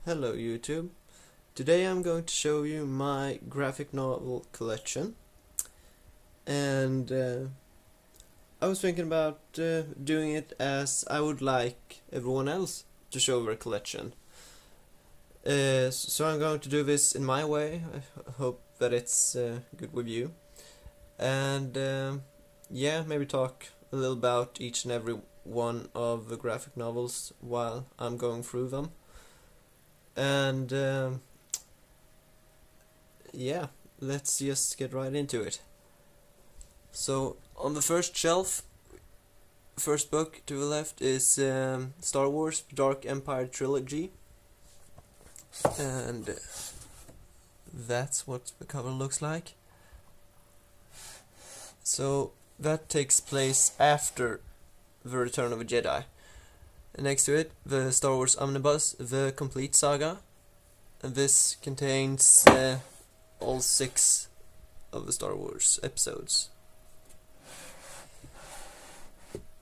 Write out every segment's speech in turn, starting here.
Hello YouTube. Today I'm going to show you my graphic novel collection, and I was thinking about doing it as I would like everyone else to show their collection. So I'm going to do this in my way. I hope that it's good with you, and yeah, maybe talk a little about each and every one of the graphic novels while I'm going through them. And yeah, let's just get right into it. So on the first shelf, first book to the left is Star Wars Dark Empire Trilogy, and that's what the cover looks like. So that takes place after the Return of the Jedi. And next to it, the Star Wars Omnibus, The Complete Saga. And this contains all 6 of the Star Wars episodes.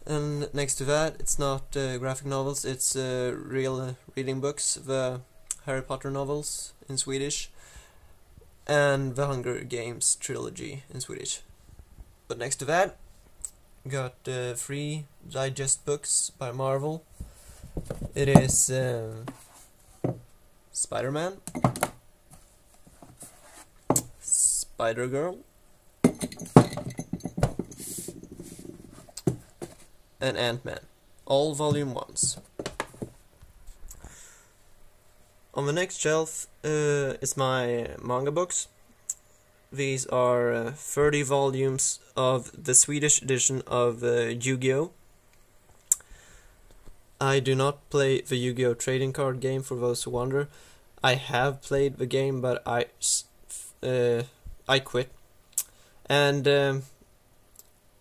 And next to that, it's not graphic novels, it's real reading books, the Harry Potter novels in Swedish, and the Hunger Games trilogy in Swedish. But next to that, got 3 digest books by Marvel. It is Spider-Man, Spider-Girl, and Ant-Man, all volume 1s. On the next shelf is my manga books. These are 30 volumes of the Swedish edition of Yu-Gi-Oh! I do not play the Yu-Gi-Oh! Trading card game, for those who wonder. I have played the game, but I quit. And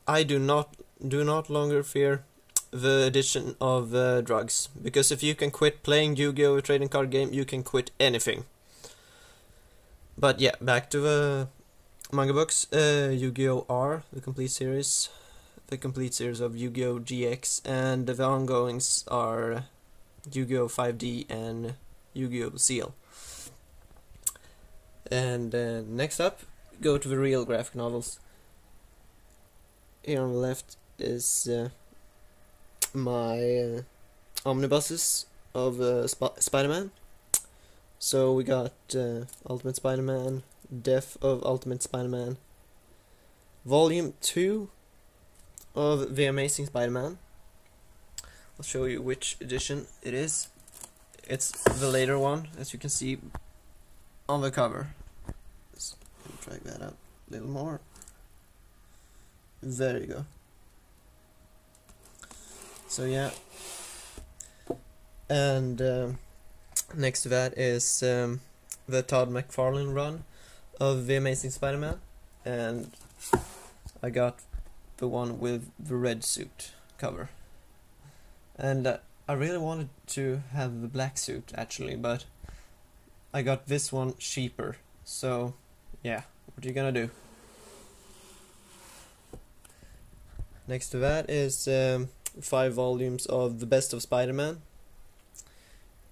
I do not longer fear the addition of drugs, because if you can quit playing Yu-Gi-Oh! Trading card game, you can quit anything. But yeah, back to the manga books. Yu-Gi-Oh! R, the complete series of Yu-Gi-Oh! GX, and the ongoings are Yu-Gi-Oh! 5D and Yu-Gi-Oh! Seal. And next up, go to the real graphic novels. Here on the left is my omnibuses of Spider-Man. So we got Ultimate Spider-Man, Death of Ultimate Spider-Man, Volume 2 of The Amazing Spider-Man. I'll show you which edition it is. It's the later one, as you can see on the cover. Let's drag that up a little more. There you go. So yeah, and next to that is the Todd McFarlane run of The Amazing Spider-Man, and I got the one with the red suit cover. And I really wanted to have the black suit actually, but I got this one cheaper. So yeah, what are you gonna do? Next to that is 5 volumes of The Best of Spider-Man,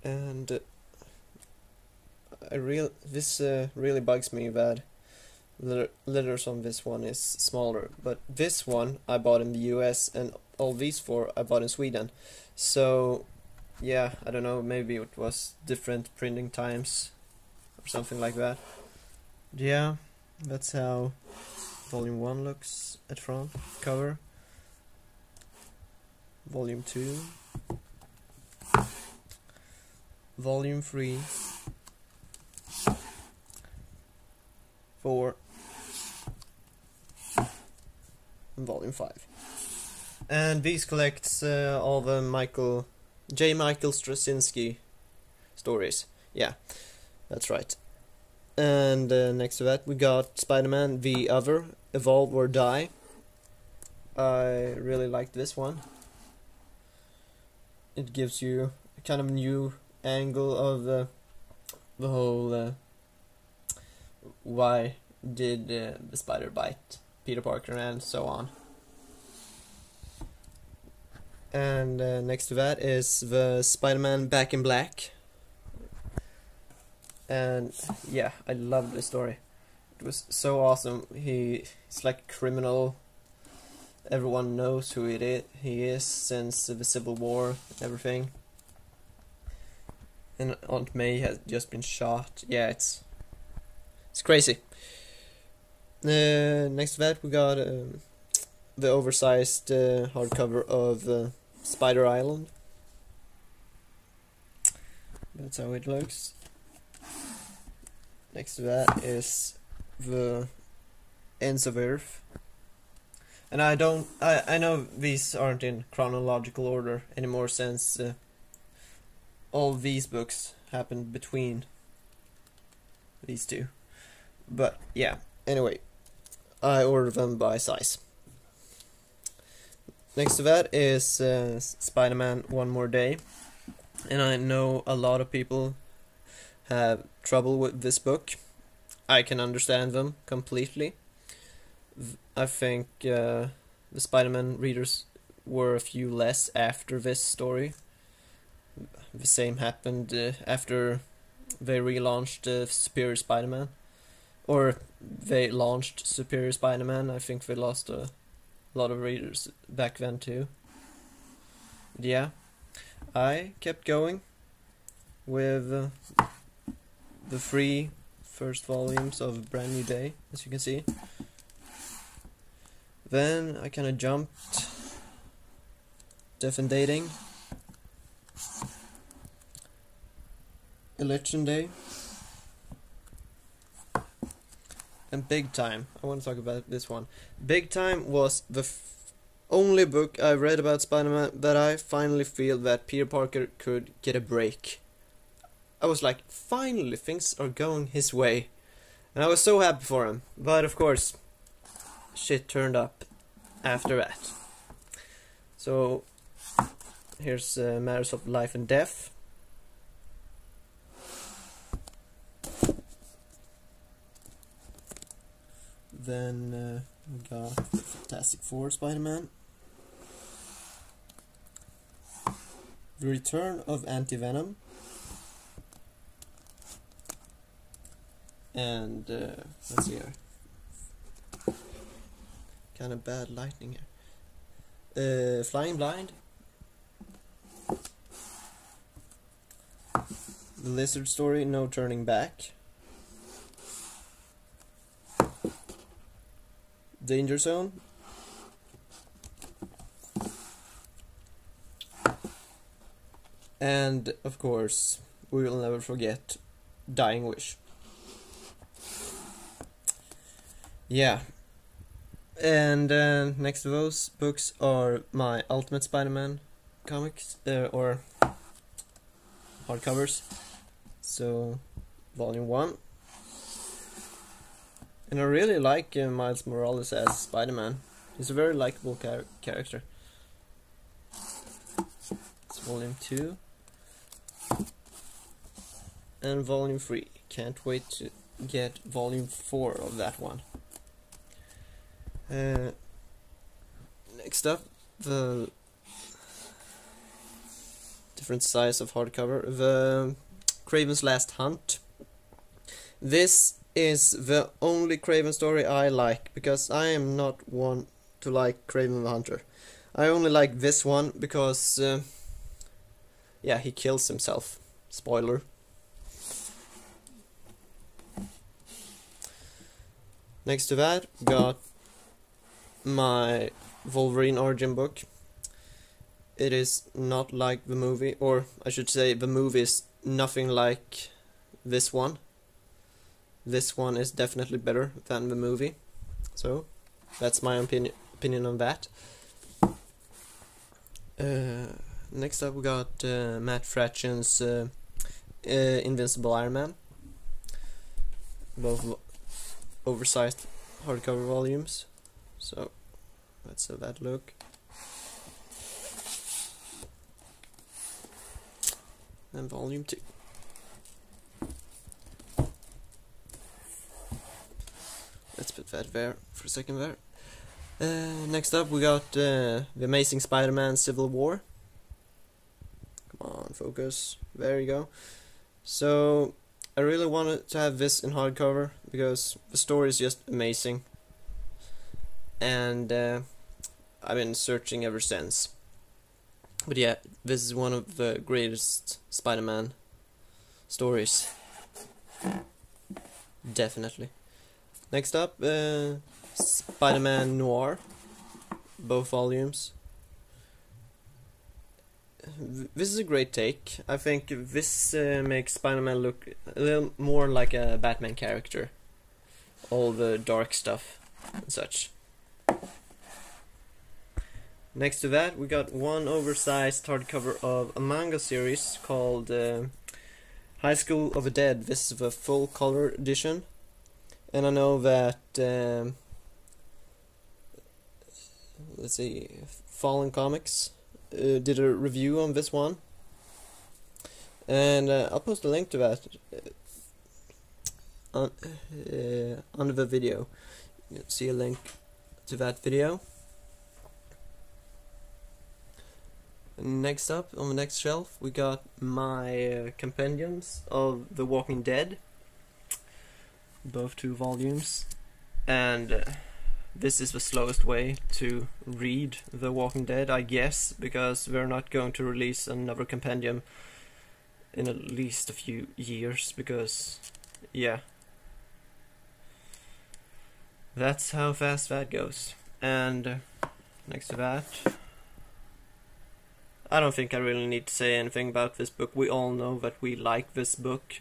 and this really bugs me that letters on this one is smaller, but this one I bought in the US, and all these 4 I bought in Sweden. So yeah, I don't know, maybe it was different printing times or something like that. Yeah, that's how volume 1 looks at front cover. Volume 2, Volume 3, 4, and Volume 5. And these collects all the Michael Straczynski stories. Yeah, that's right. And next to that we got Spider-Man The Other, Evolve or Die. I really liked this one. It gives you a kind of new angle of the whole why did the spider bite Peter Parker and so on. And next to that is the Spider-Man Back in Black. And yeah, I loved the story. It was so awesome. He's like a criminal. Everyone knows who he is since the Civil War and everything. And Aunt May has just been shot. Yeah, it's crazy. Next to that we got the oversized hardcover of Spider Island. That's how it looks. Next to that is the Ends of Earth. And I know these aren't in chronological order anymore, since all these books happened between these two. But yeah, anyway, I ordered them by size. Next to that is Spider-Man One More Day. And I know a lot of people have trouble with this book. I can understand them completely. I think the Spider-Man readers were a few less after this story. The same happened after they relaunched Superior Spider-Man. Or they launched Superior Spider-Man. I think they lost a lot of readers back then too. Yeah, I kept going with the 3 first volumes of Brand New Day, as you can see. Then I kinda jumped Death and Dating, Election Day, and Big Time. I want to talk about this one. Big Time was the only book I read about Spider-Man that I finally feel that Peter Parker could get a break. I was like, finally things are going his way. And I was so happy for him. But of course, shit turned up after that. So, here's Matters of Life and Death. Then we got the Fantastic Four Spider-Man. The Return of Anti-Venom. And let's see here. Kind of bad lighting here. Flying Blind. The Lizard Story, No Turning Back. Danger Zone. And of course, we will never forget Dying Wish. Yeah. And next to those books are my Ultimate Spider-Man comics, or hardcovers. So, Volume 1. And I really like Miles Morales as Spider-Man. He's a very likable character. It's Volume 2. And Volume 3. Can't wait to get Volume 4 of that one. Next up, the different size of hardcover. The Kraven's Last Hunt. This is the only Kraven story I like, because I am not one to like Kraven the Hunter. I only like this one because, yeah, he kills himself. Spoiler. Next to that, got my Wolverine origin book. It is not like the movie, or I should say the movie is nothing like this one. This one is definitely better than the movie. So, that's my opinion on that. Next up we got Matt Fraction's Invincible Iron Man. Both oversized hardcover volumes. So, let's have that look. And Volume 2. Let's put that there for a second there. Next up we got The Amazing Spider-Man Civil War. Come on, focus. There you go. So, I really wanted to have this in hardcover because the story is just amazing, and I've been searching ever since. But yeah, this is one of the greatest Spider-Man stories. Definitely. Next up, Spider-Man Noir, both volumes. This is a great take. I think this makes Spider-Man look a little more like a Batman character. All the dark stuff and such. Next to that, we got one oversized hardcover of a manga series called High School of the Dead. This is the full color edition. And I know that, let's see, Fallen Comics did a review on this one, and I'll post a link to that under the video. You can see a link to that video. Next up, on the next shelf, we got my compendiums of The Walking Dead, both 2 volumes, and this is the slowest way to read The Walking Dead, I guess, because we're not going to release another compendium in at least a few years, because, yeah, that's how fast that goes. And next to that, I don't think I really need to say anything about this book. We all know that we like this book,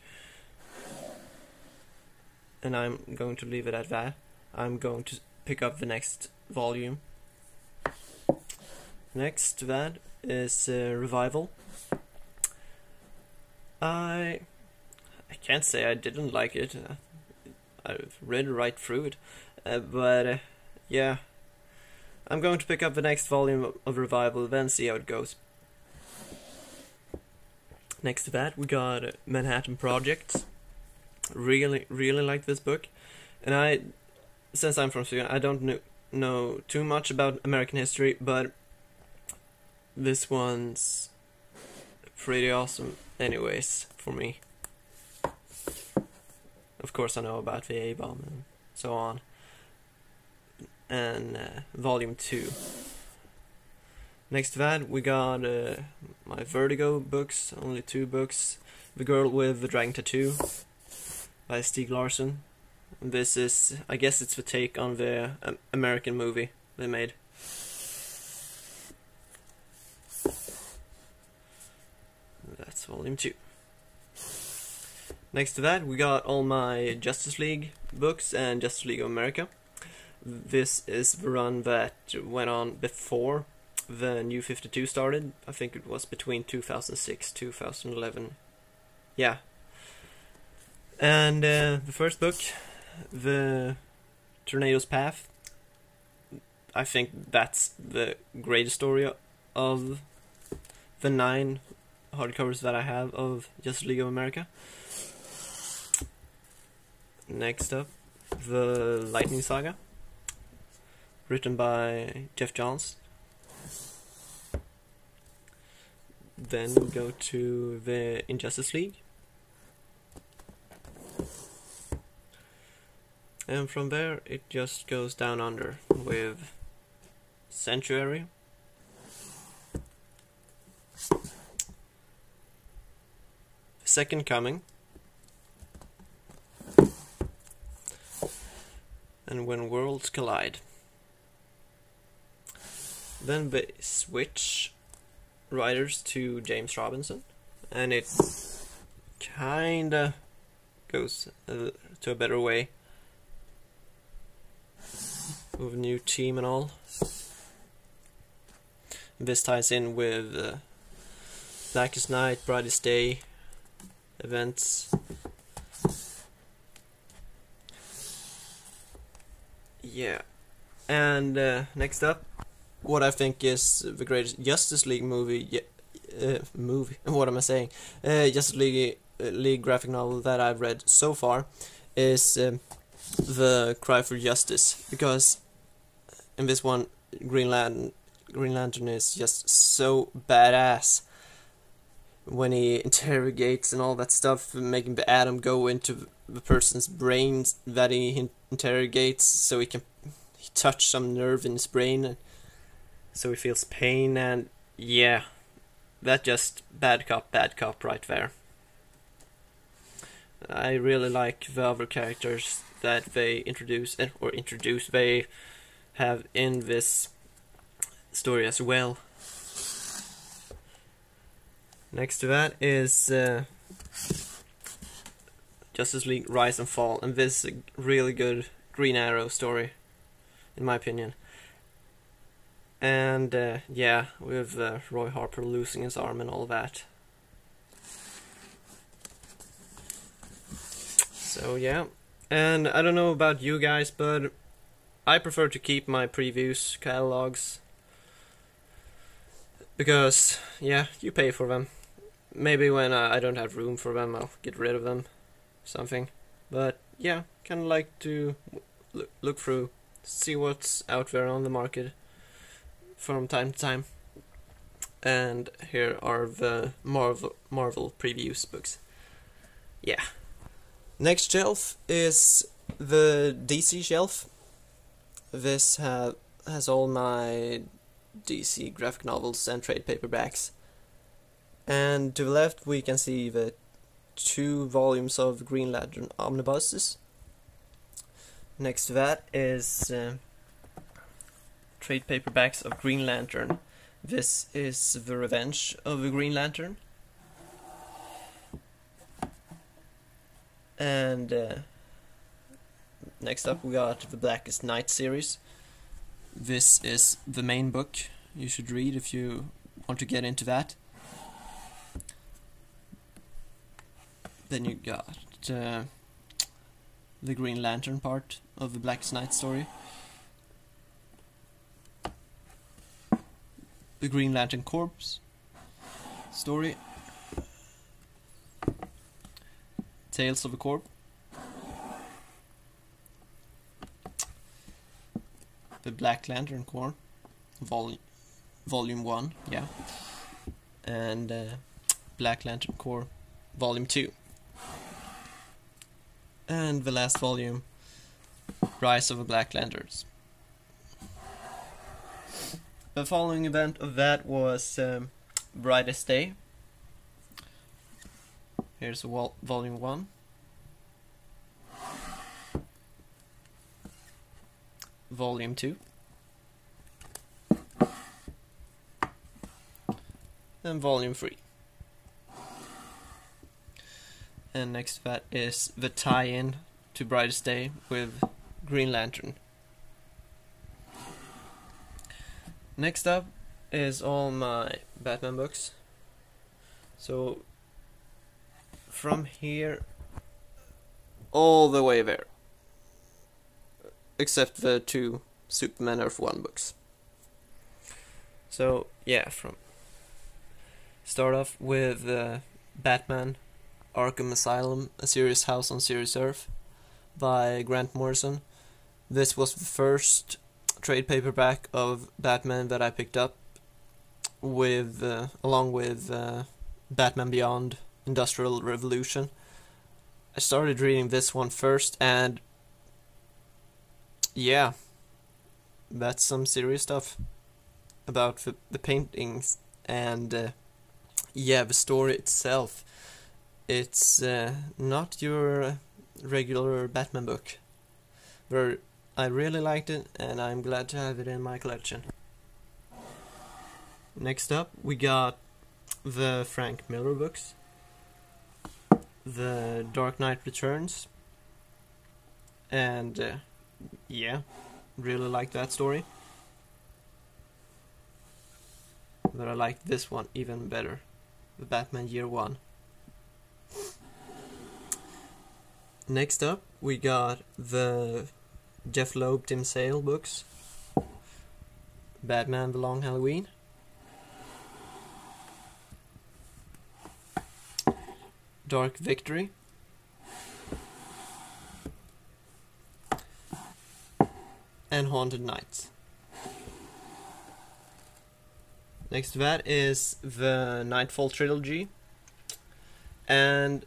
and I'm going to leave it at that. I'm going to pick up the next volume. Next to that is Revival. I can't say I didn't like it. I've read right through it, but yeah, I'm going to pick up the next volume of Revival, then see how it goes. Next to that, we got Manhattan Project. Really like this book, and since I'm from Sweden, I don't know too much about American history, but this one's pretty awesome anyways for me. Of course I know about the A-bomb and so on. And volume 2. Next to that, we got my Vertigo books, only 2 books. The Girl with the Dragon Tattoo by Stieg Larsson. This is, I guess it's the take on the American movie they made. That's volume 2. Next to that, we got all my Justice League books and Justice League of America. This is the run that went on before the New 52 started. I think it was between 2006 2011. Yeah. And the first book, The Tornado's Path, I think that's the greatest story of the 9 hardcovers that I have of Justice League of America. Next up, The Lightning Saga, written by Jeff Johns. Then we go to the Injustice League. And from there it just goes down under with Sanctuary, Second Coming, and When Worlds Collide. Then they switch writers to James Robinson, and it kinda goes to a better way with a new team and all. This ties in with Blackest Night, Brightest Day events. Yeah, and next up, what I think is the greatest Justice League movie. What am I saying? Justice League graphic novel that I've read so far is The Cry for Justice, because in this one, Green Lantern is just so badass. when he interrogates and all that stuff, making the atom go into the person's brain that he interrogates, so he touch some nerve in his brain, so he feels pain. And yeah, that just bad cop right there. I really like the other characters that they they have in this story as well. Next to that is Justice League Rise and Fall, and this is a really good Green Arrow story, in my opinion. And yeah, with Roy Harper losing his arm and all that. So yeah, and I don't know about you guys, but I prefer to keep my previews catalogs, because yeah, you pay for them. Maybe when I don't have room for them, I'll get rid of them, something. But yeah, kind of like to look through, see what's out there on the market from time to time. And here are the Marvel previews books. Yeah. Next shelf is the DC shelf. This has all my DC graphic novels and trade paperbacks. And to the left we can see the 2 volumes of Green Lantern omnibuses. Next to that is trade paperbacks of Green Lantern. This is The Revenge of the Green Lantern. And next up we got the Blackest Night series. This is the main book you should read if you want to get into that. Then you got the Green Lantern part of the Blackest Night story. The Green Lantern Corps story. Tales of a Corps. The Black Lantern Corps, Volume 1, yeah. And Black Lantern Corps, Volume 2. And the last volume, Rise of the Black Lanterns. The following event of that was Brightest Day. Here's Volume 1. Volume 2. And Volume 3. And next to that is the tie-in to Brightest Day with Green Lantern. Next up is all my Batman books. So from here all the way there, except the 2 Superman Earth 1 books. So yeah, start off with Batman Arkham Asylum, A Serious House on Serious Earth by Grant Morrison. This was the first trade paperback of Batman that I picked up, with along with Batman Beyond Industrial Revolution. I started reading this one first, and yeah, that's some serious stuff about the paintings and yeah, the story itself. It's not your regular Batman book, but I really liked it, and I'm glad to have it in my collection. Next up, we got the Frank Miller books. The Dark Knight Returns. And yeah, really like that story. But I like this one even better. The Batman Year One. Next up, we got the Jeff Loeb, Tim Sale books. Batman The Long Halloween. Dark Victory. And Haunted Nights. Next to that is the Nightfall trilogy And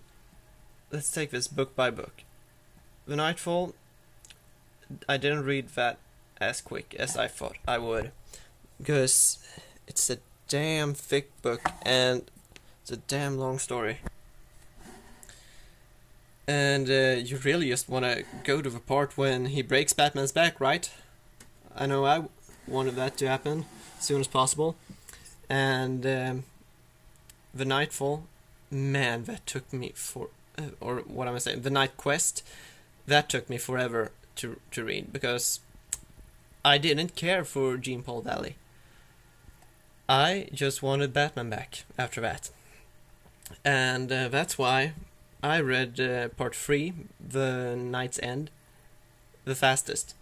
let's take this book by book. The Nightfall, I didn't read that as quick as I thought I would, because it's a damn thick book and it's a damn long story. And you really just want to go to the part when he breaks Batman's back, right? I know I wanted that to happen as soon as possible. And the Nightfall, man, that took me or what am I saying? The Night Quest, that took me forever to read, because I didn't care for Jean Paul Valley. I just wanted Batman back after that. And that's why I read part 3, The Night's End, the fastest.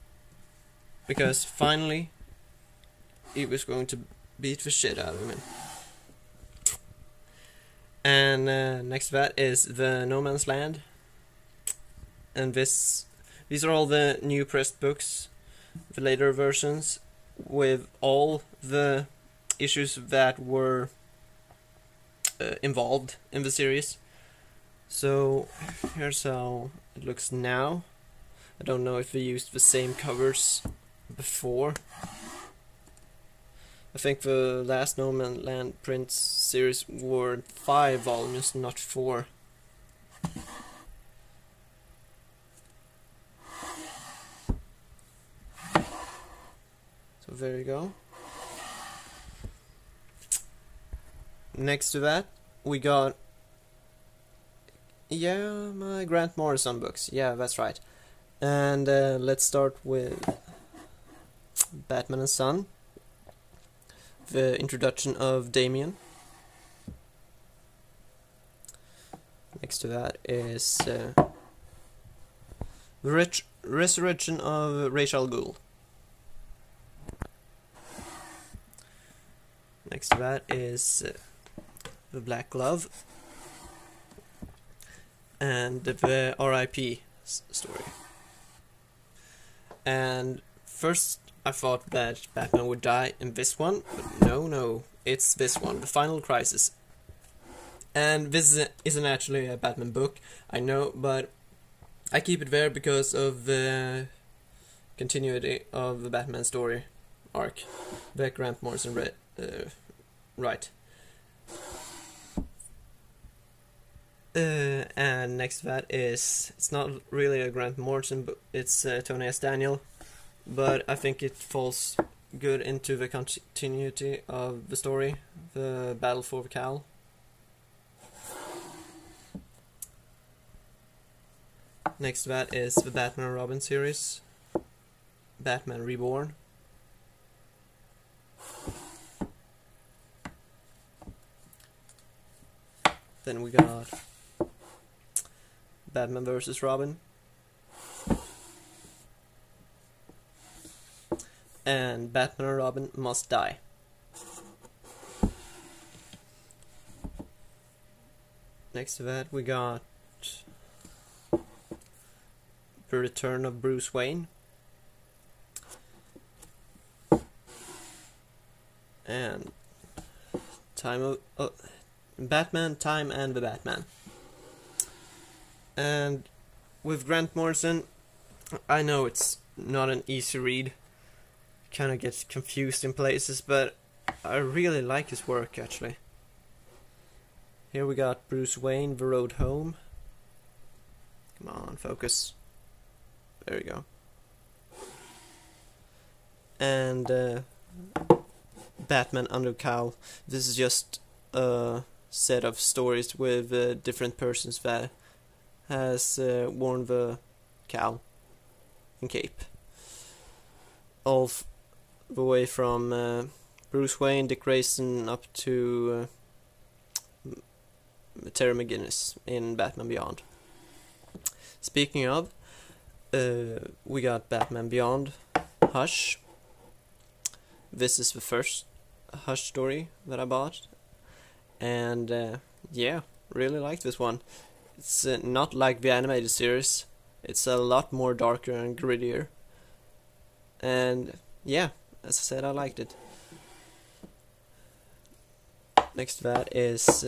Because finally, it was going to beat the shit out of him. And next to that is The No Man's Land. And these are all the new pressed books, the later versions, with all the issues that were involved in the series. So here's how it looks now. I don't know if they used the same covers before. I think the last No Man's Land print series were 5 volumes, not 4. So there you go. Next to that, we got my Grant Morrison books. Yeah, that's right. And let's start with Batman and Son. The introduction of Damian. Next to that is the resurrection of Ra's al Ghul. Next to that is the Black Glove and the R.I.P. story. And first I thought that Batman would die in this one, but no, it's this one, The Final Crisis. And this isn't actually a Batman book, I know, but I keep it there because of the continuity of the Batman story arc that Grant Morrison read. Right. And next to that is, it's not really a Grant Morrison book, it's Tony S. Daniel, but I think it falls good into the continuity of the story, the Battle for the Cowl. Next to that is the Batman and Robin series, Batman Reborn. Then we got Batman vs. Robin. And Batman and Robin Must Die. Next to that we got The Return of Bruce Wayne. And Batman, Time and the Batman. And with Grant Morrison, I know it's not an easy read. Kind of gets confused in places, but I really like his work actually. Here we got Bruce Wayne, The Road Home. Come on, focus. There we go. And Batman Under Cowl. This is just a set of stories with different persons that has worn the cowl and cape. All the way from Bruce Wayne, Dick Grayson, up to Terry McGinnis in Batman Beyond. Speaking of, we got Batman Beyond, Hush. This is the first Hush story that I bought, and yeah, really like this one. It's not like the animated series. It's a lot more darker and grittier, and yeah, as I said, I liked it. Next to that is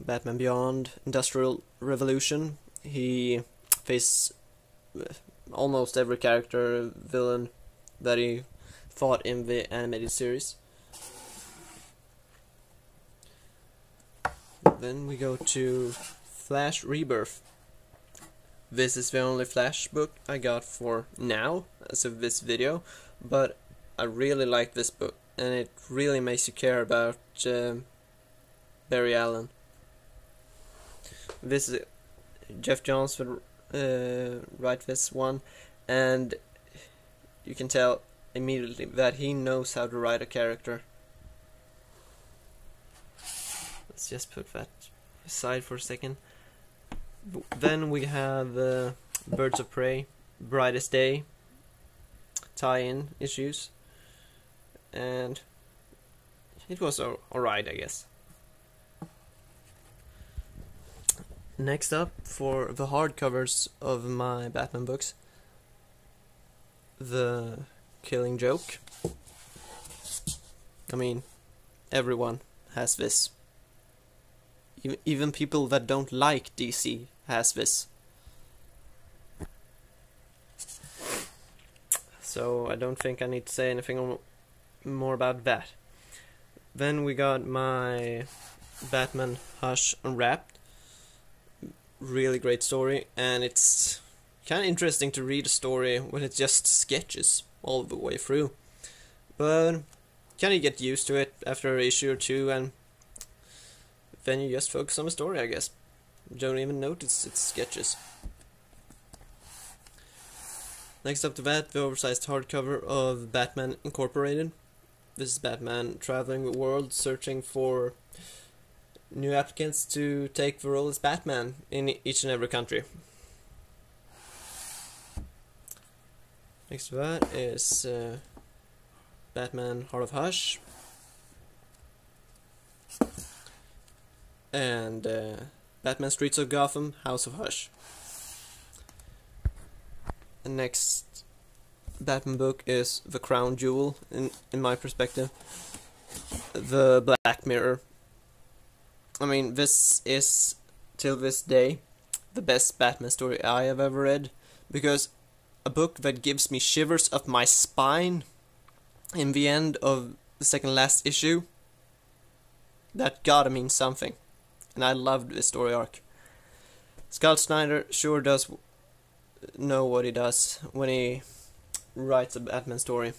Batman Beyond, Industrial Revolution. He faced almost every character villain that he fought in the animated series. Then we go to Flash Rebirth. This is the only Flash book I got for now, as of this video, but I really like this book, and it really makes you care about Barry Allen. This is Jeff Johns will write this one, and you can tell immediately that he knows how to write a character. Let's just put that aside for a second. Then we have Birds of Prey, Brightest Day, tie-in issues, and it was alright, I guess. Next up, for the hardcovers of my Batman books, The Killing Joke. I mean, everyone has this. Even people that don't like DC has this. So I don't think I need to say anything more about that. Then we got my Batman Hush Unwrapped. Really great story, and it's kind of interesting to read a story when it's just sketches all the way through. But kind of get used to it after an issue or two, and then you just focus on the story, I guess. You don't even notice it's sketches. Next up to that, the oversized hardcover of Batman Incorporated. This is Batman traveling the world, searching for new applicants to take the role as Batman in each and every country. Next to that is Batman Heart of Hush. And Batman Streets of Gotham, House of Hush. The next Batman book is The Crown Jewel, in my perspective. The Black Mirror. I mean, this is, till this day, the best Batman story I have ever read, because a book that gives me shivers up my spine in the end of the second last issue, that gotta mean something. And I loved this story arc. Scott Snyder sure does know what he does when he writes a Batman story.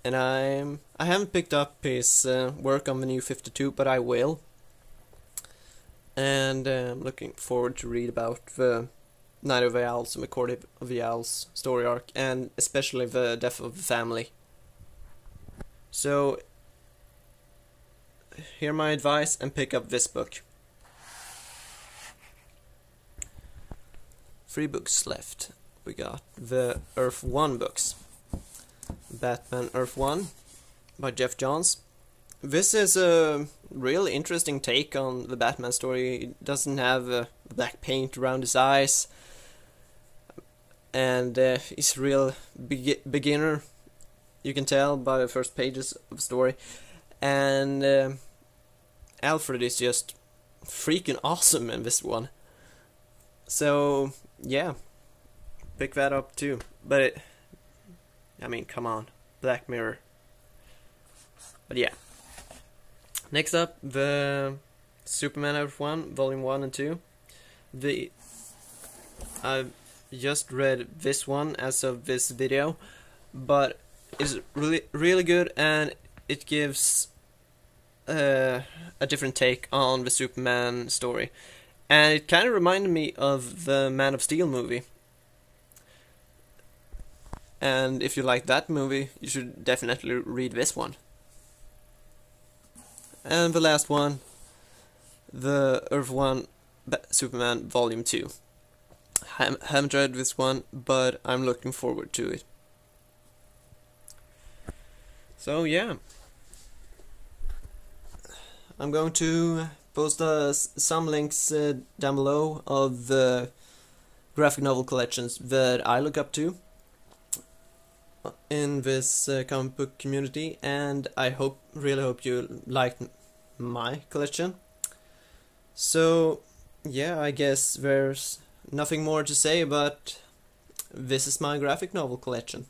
And I haven't picked up his work on the New 52, but I will. And I'm looking forward to read about the Night of the Owls and the Court of the Owls story arc, and especially the death of the family. So hear my advice and pick up this book. 3 books left. We got the Earth 1 books. Batman Earth 1 by Jeff Johns. This is a really interesting take on the Batman story. He doesn't have black paint around his eyes, and he's a real beginner. You can tell by the first pages of the story. And Alfred is just freaking awesome in this one. So yeah, pick that up too. But I mean, come on, Black Mirror. But yeah. Next up, the Superman Earth 1, Volume 1 and 2. I've just read this one as of this video, but it's really good, and it gives a different take on the Superman story. And it kind of reminded me of the Man of Steel movie. And if you like that movie, you should definitely read this one. And the last one, the Earth 1 Superman Volume 2. I haven't read this one, but I'm looking forward to it. So yeah, I'm going to post some links down below of the graphic novel collections that I look up to in this comic book community, and I really hope you liked my collection. So, yeah, I guess there's nothing more to say, but this is my graphic novel collection.